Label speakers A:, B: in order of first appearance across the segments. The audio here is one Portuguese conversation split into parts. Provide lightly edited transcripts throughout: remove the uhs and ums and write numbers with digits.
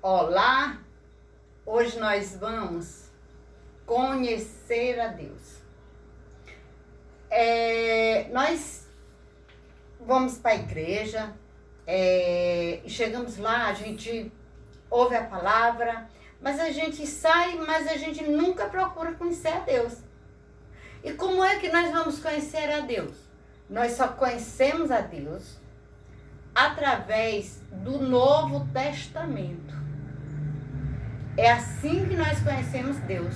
A: Olá, hoje nós vamos conhecer a Deus. Nós vamos para a igreja, e chegamos lá, a gente ouve a palavra, mas a gente sai, mas a gente nunca procura conhecer a Deus. E como é que nós vamos conhecer a Deus? Nós só conhecemos a Deus através do Novo Testamento. É assim que nós conhecemos Deus.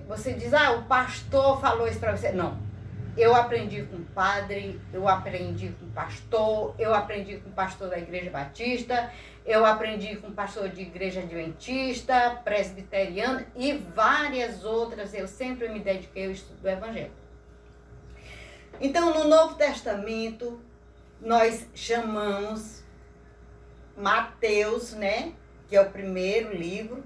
A: Você diz, o pastor falou isso para você. Não. Eu aprendi com o padre, eu aprendi com o pastor, eu aprendi com o pastor da igreja batista, eu aprendi com o pastor de igreja adventista, presbiteriana e várias outras. Eu sempre me dediquei ao estudo do evangelho. Então, no Novo Testamento, nós chamamos Mateus, né? Que é o primeiro livro.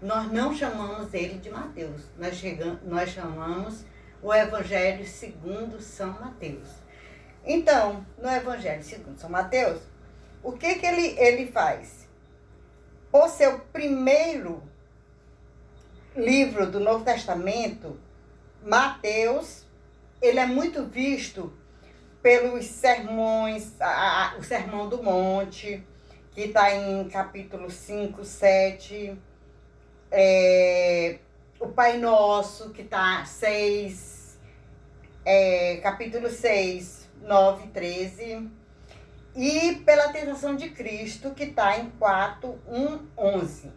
A: Nós não chamamos ele de Mateus. Nós chamamos o Evangelho segundo São Mateus. Então, no Evangelho segundo São Mateus, o que ele faz? Por ser o primeiro livro do Novo Testamento, Mateus, ele é muito visto pelos sermões, o Sermão do Monte, que está em capítulo 5, 7, o Pai Nosso, que está 6, capítulo 6, 9, 13, e pela tentação de Cristo, que está em 4, 1, 11.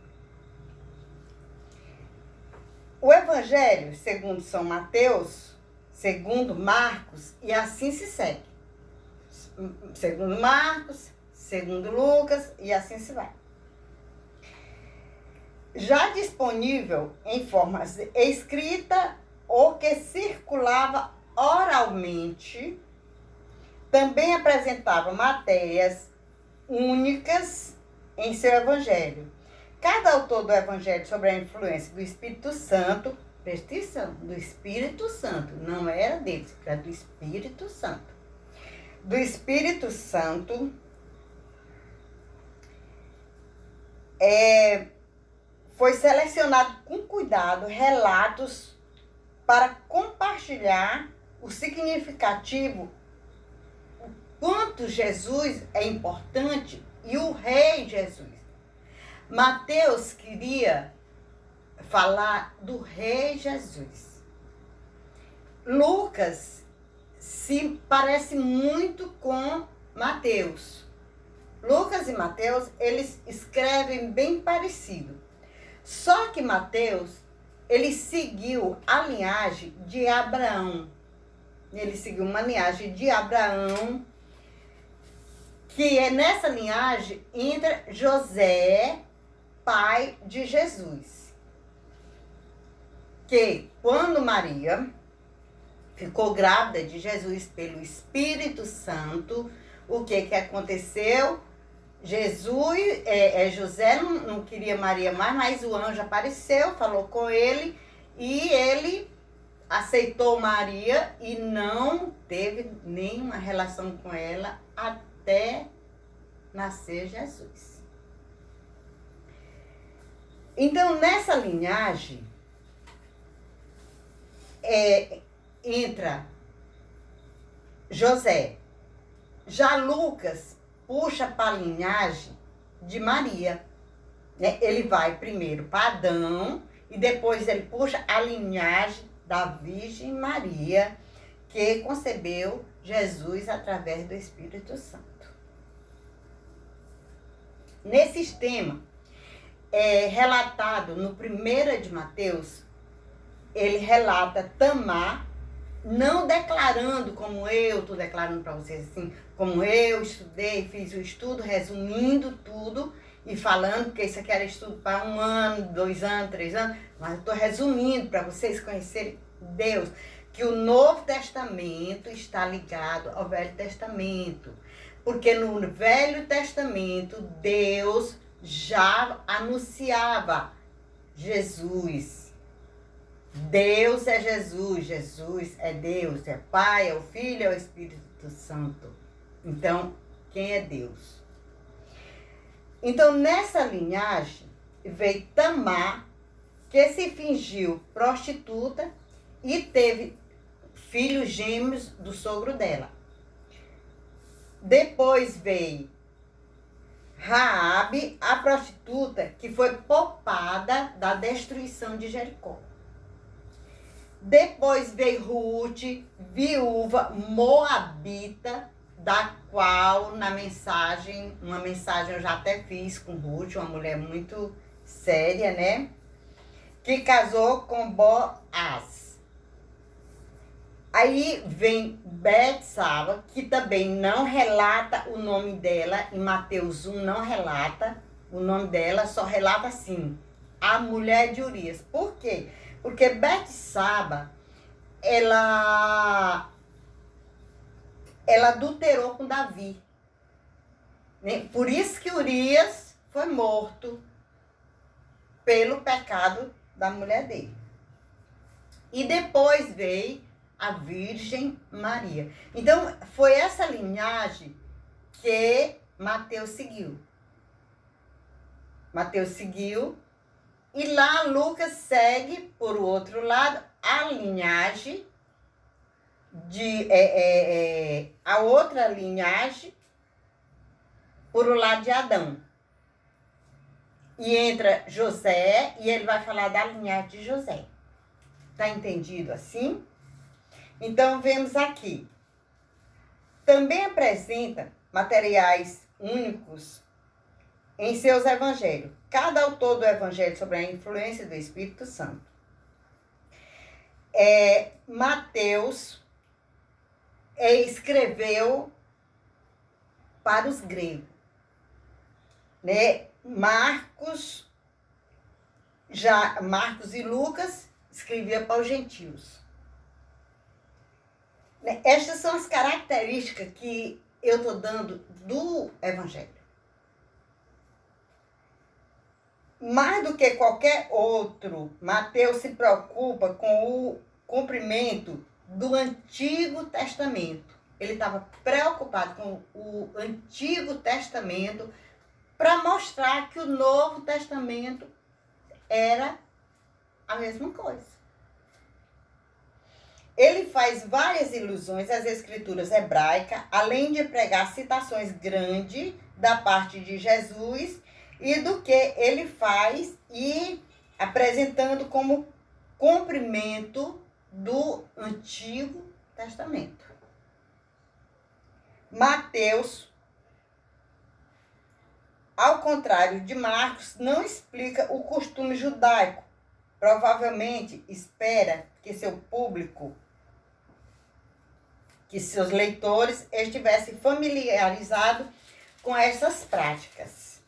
A: O Evangelho, segundo São Mateus, segundo Marcos, e assim se segue. Segundo Marcos, segundo Lucas, e assim se vai. Já disponível em forma escrita ou que circulava oralmente, também apresentava matérias únicas em seu evangelho. Cada autor do evangelho sobre a influência do Espírito Santo, presta atenção, do Espírito Santo, não era deles, era do Espírito Santo. Do Espírito Santo, foi selecionado com cuidado relatos para compartilhar o significativo, o quanto Jesus é importante e o Rei Jesus. Mateus queria falar do Rei Jesus. Lucas se parece muito com Mateus. Lucas e Mateus, eles escrevem bem parecido. Só que Mateus, ele seguiu a linhagem de Abraão. Ele seguiu uma linhagem de Abraão, que é nessa linhagem entra José, pai de Jesus. Que quando Maria ficou grávida de Jesus pelo Espírito Santo, o que aconteceu? José não queria Maria mais, mas o anjo apareceu, falou com ele, e ele aceitou Maria e não teve nenhuma relação com ela até nascer Jesus. Então, nessa linhagem, entra José. Já Lucas puxa para a linhagem de Maria. Né? Ele vai primeiro para Adão e depois ele puxa a linhagem da Virgem Maria, que concebeu Jesus através do Espírito Santo. Nesse tema, relatado no 1 de Mateus, ele relata Tamar, não declarando como eu estou declarando para vocês, assim, como eu estudei, fiz o estudo, resumindo tudo e falando, porque isso aqui era estudo para 1 ano, 2 anos, 3 anos, mas eu estou resumindo para vocês conhecerem Deus, que o Novo Testamento está ligado ao Velho Testamento, porque no Velho Testamento Deus já anunciava Jesus. Deus é Jesus, Jesus é Deus, é Pai, é o Filho, é o Espírito Santo. Então, quem é Deus? Então, nessa linhagem, veio Tamar, que se fingiu prostituta e teve filhos gêmeos do sogro dela. Depois veio Raabe, a prostituta, que foi poupada da destruição de Jericó. Depois veio Ruth, viúva moabita, da qual uma mensagem eu já até fiz com Ruth, uma mulher muito séria, né? Que casou com Boaz. Aí vem Betsaba, que também não relata o nome dela, em Mateus 1 não relata o nome dela, só relata assim, a mulher de Urias. Por quê? Porque Betsaba, ela adulterou com Davi. Né? Por isso que Urias foi morto pelo pecado da mulher dele. E depois veio a Virgem Maria. Então, foi essa linhagem que Mateus seguiu. Mateus seguiu. E lá Lucas segue, por outro lado, a linhagem a outra linhagem por o lado de Adão. E entra José, e ele vai falar da linhagem de José. Tá entendido assim? Então, vemos aqui. Também apresenta materiais únicos em seus evangelhos. Cada autor do evangelho sobre a influência do Espírito Santo. Mateus escreveu para os gregos, né? Marcos e Lucas escrevia para os gentios. Estas são as características que eu estou dando do evangelho. Mais do que qualquer outro, Mateus se preocupa com o cumprimento do Antigo Testamento. Ele estava preocupado com o Antigo Testamento para mostrar que o Novo Testamento era a mesma coisa. Ele faz várias ilusões às escrituras hebraicas, além de pregar citações grandes da parte de Jesus e do que ele faz e apresentando como cumprimento do Antigo Testamento. Mateus, ao contrário de Marcos, não explica o costume judaico. Provavelmente espera que seu público, que seus leitores estivessem familiarizados com essas práticas.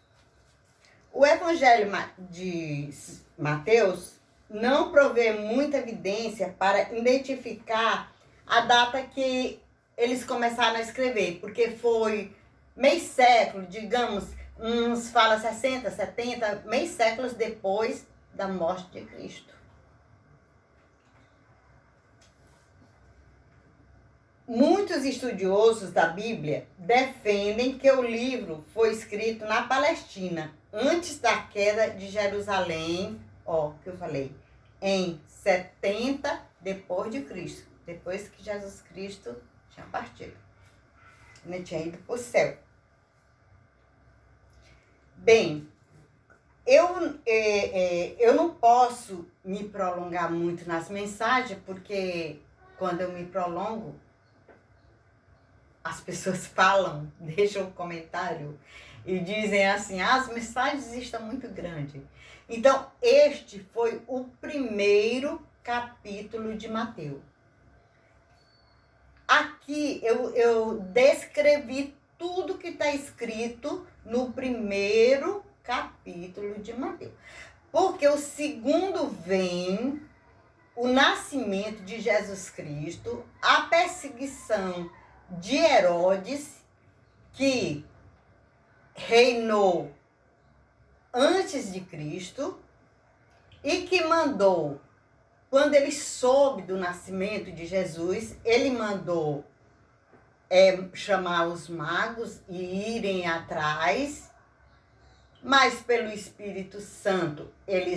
A: O Evangelho de Mateus não provê muita evidência para identificar a data que eles começaram a escrever, porque foi meio século, digamos, uns falam 60, 70, meio séculos depois da morte de Cristo. Muitos estudiosos da Bíblia defendem que o livro foi escrito na Palestina, antes da queda de Jerusalém, que eu falei, em 70 depois de Cristo, depois que Jesus Cristo tinha partido, ele tinha ido para o céu. Bem, eu não posso me prolongar muito nas mensagens, porque quando eu me prolongo, as pessoas falam, deixam um comentário e dizem assim, as mensagens estão muito grandes. Então, este foi o primeiro capítulo de Mateus. Aqui eu descrevi tudo que está escrito no primeiro capítulo de Mateus. Porque o segundo vem o nascimento de Jesus Cristo, a perseguição de Herodes, que reinou antes de Cristo e que mandou, quando ele soube do nascimento de Jesus, ele mandou chamar os magos e irem atrás mas pelo Espírito Santo ele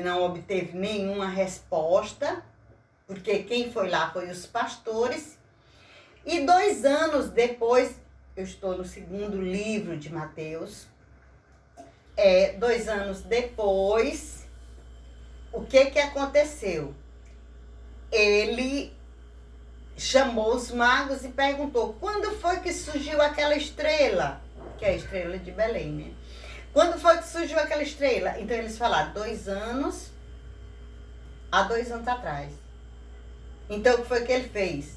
A: não obteve nenhuma resposta, porque quem foi lá foi os pastores. E 2 anos depois, eu estou no 2º livro de Mateus, 2 anos depois, o que aconteceu? Ele chamou os magos e perguntou, quando foi que surgiu aquela estrela? Que é a estrela de Belém, né? Quando foi que surgiu aquela estrela? Então eles falaram, 2 anos, há 2 anos atrás. Então o que foi que ele fez?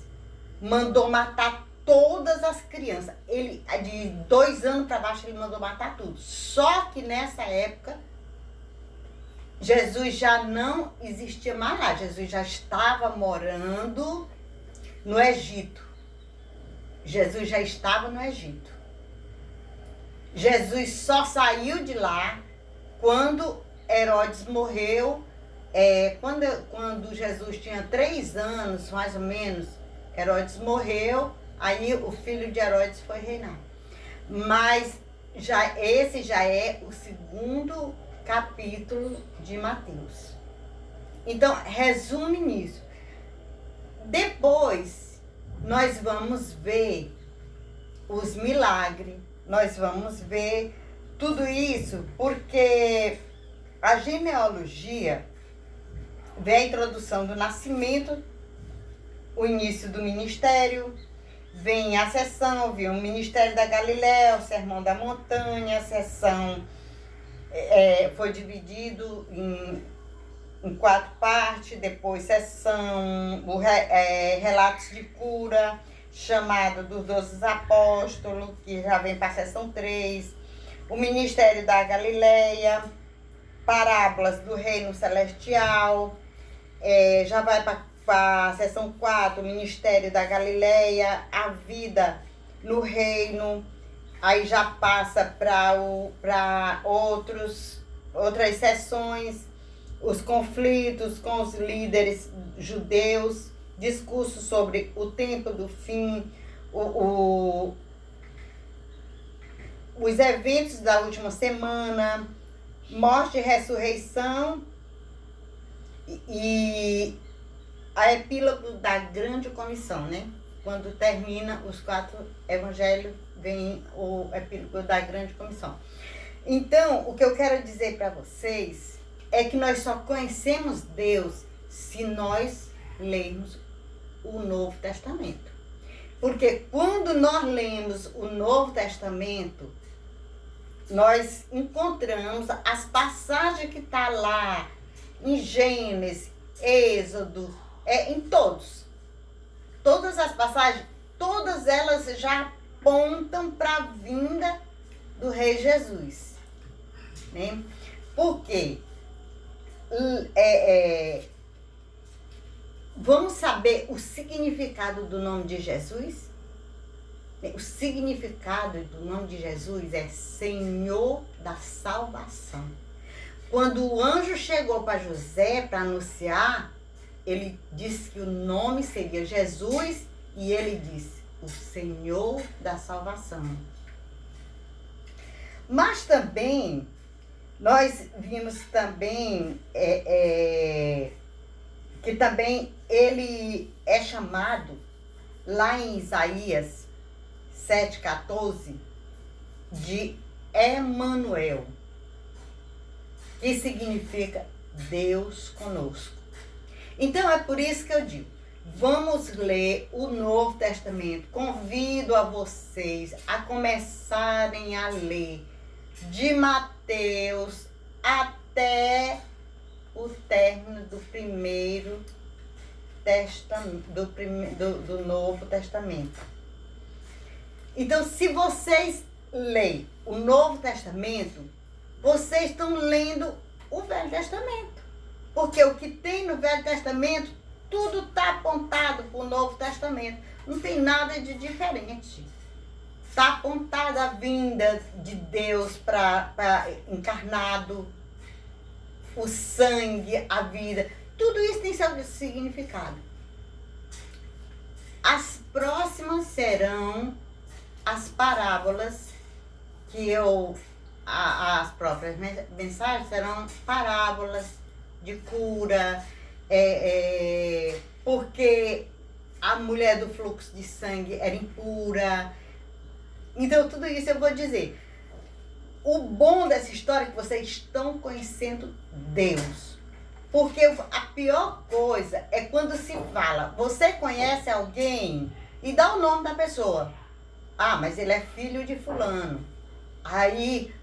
A: Mandou matar todas as crianças. Ele, de 2 anos para baixo, ele mandou matar tudo. Só que nessa época, Jesus já não existia mais lá. Jesus já estava morando no Egito. Jesus já estava no Egito. Jesus só saiu de lá quando Herodes morreu. Quando Jesus tinha 3 anos, mais ou menos, Herodes morreu. Aí o filho de Herodes foi reinar. Mas esse já é o 2º capítulo de Mateus. Então, resume nisso. Depois, nós vamos ver os milagres, nós vamos ver tudo isso, porque a genealogia vê a introdução do nascimento, o início do ministério, vem a sessão, vem o ministério da Galiléia, o sermão da montanha, a sessão foi dividido em 4 partes, depois sessão, relatos de cura, chamada dos 12 apóstolos, que já vem para a sessão 3, o ministério da Galiléia, parábolas do reino celestial, já vai para a sessão 4, o ministério da Galiléia, a vida no reino, aí já passa para outras sessões, os conflitos com os líderes judeus, discurso sobre o tempo do fim, os eventos da última semana, morte e ressurreição e a epílogo da grande comissão, né? Quando termina os 4 evangelhos, vem o epílogo da grande comissão. Então, o que eu quero dizer para vocês é que nós só conhecemos Deus se nós lermos o Novo Testamento. Porque quando nós lemos o Novo Testamento, nós encontramos as passagens que estão lá em Gênesis, Êxodo, em todos. Todas as passagens, todas elas já apontam para a vinda do Rei Jesus. Né? Por quê? Vamos saber o significado do nome de Jesus? O significado do nome de Jesus é Senhor da Salvação. Quando o anjo chegou para José para anunciar, ele disse que o nome seria Jesus e ele disse, o Senhor da Salvação. Mas também, nós vimos também que também ele é chamado, lá em Isaías 7,14, de Emanuel, que significa Deus conosco. Então é por isso que eu digo, vamos ler o Novo Testamento. Convido a vocês a começarem a ler de Mateus até o término do primeiro testamento, do Novo Testamento. Então, se vocês lerem o Novo Testamento, vocês estão lendo o Velho Testamento. Porque o que tem no Velho Testamento, tudo está apontado para o Novo Testamento. Não tem nada de diferente. Está apontada a vinda de Deus para encarnado, o sangue, a vida. Tudo isso tem seu significado. As próximas serão as parábolas que eu as próprias mensagens serão parábolas de cura, porque a mulher do fluxo de sangue era impura. Então, tudo isso eu vou dizer. O bom dessa história é que vocês estão conhecendo Deus. Porque a pior coisa é quando se fala, você conhece alguém e dá o nome da pessoa. Ah, mas ele é filho de fulano. Aí,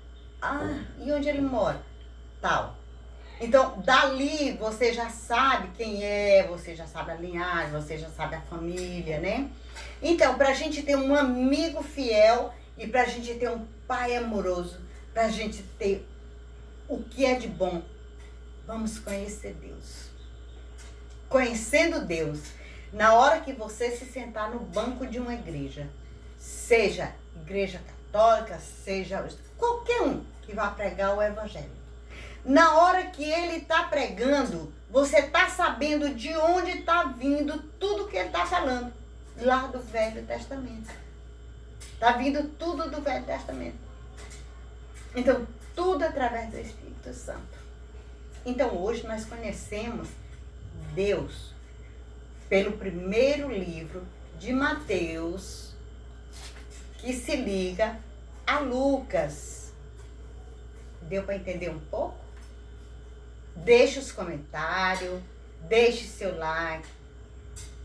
A: e onde ele mora? Tal. Então, dali você já sabe quem é, você já sabe a linhagem, você já sabe a família, né? Então, pra gente ter um amigo fiel e pra gente ter um pai amoroso, pra gente ter o que é de bom, vamos conhecer Deus. Conhecendo Deus, na hora que você se sentar no banco de uma igreja, seja igreja católica, seja qualquer um que vá pregar o evangelho, na hora que ele está pregando, você está sabendo de onde está vindo tudo que ele está falando, lá do Velho Testamento. Está vindo tudo do Velho Testamento. Então, tudo através do Espírito Santo. Então, hoje nós conhecemos Deus pelo primeiro livro de Mateus, que se liga a Lucas. Deu para entender um pouco? Deixe os comentários, deixe seu like.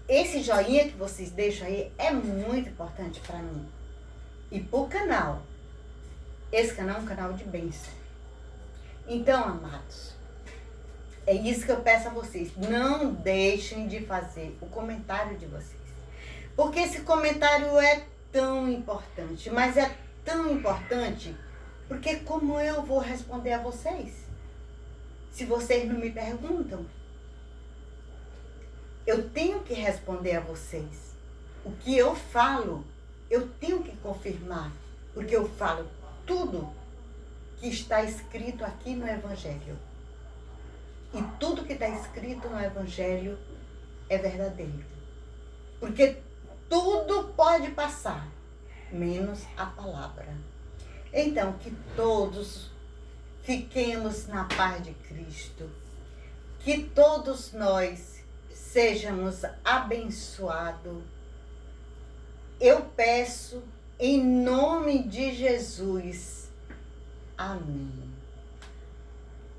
A: Esse joinha que vocês deixam aí é muito importante para mim. E para o canal. Esse canal é um canal de bênção. Então, amados, é isso que eu peço a vocês. Não deixem de fazer o comentário de vocês. Porque esse comentário é tão importante. Mas é tão importante porque como eu vou responder a vocês? Se vocês não me perguntam, eu tenho que responder a vocês. O que eu falo, eu tenho que confirmar, porque eu falo tudo que está escrito aqui no Evangelho. E tudo que está escrito no Evangelho é verdadeiro. Porque tudo pode passar, menos a palavra. Então, que todos fiquemos na paz de Cristo. Que todos nós sejamos abençoados. Eu peço em nome de Jesus. Amém.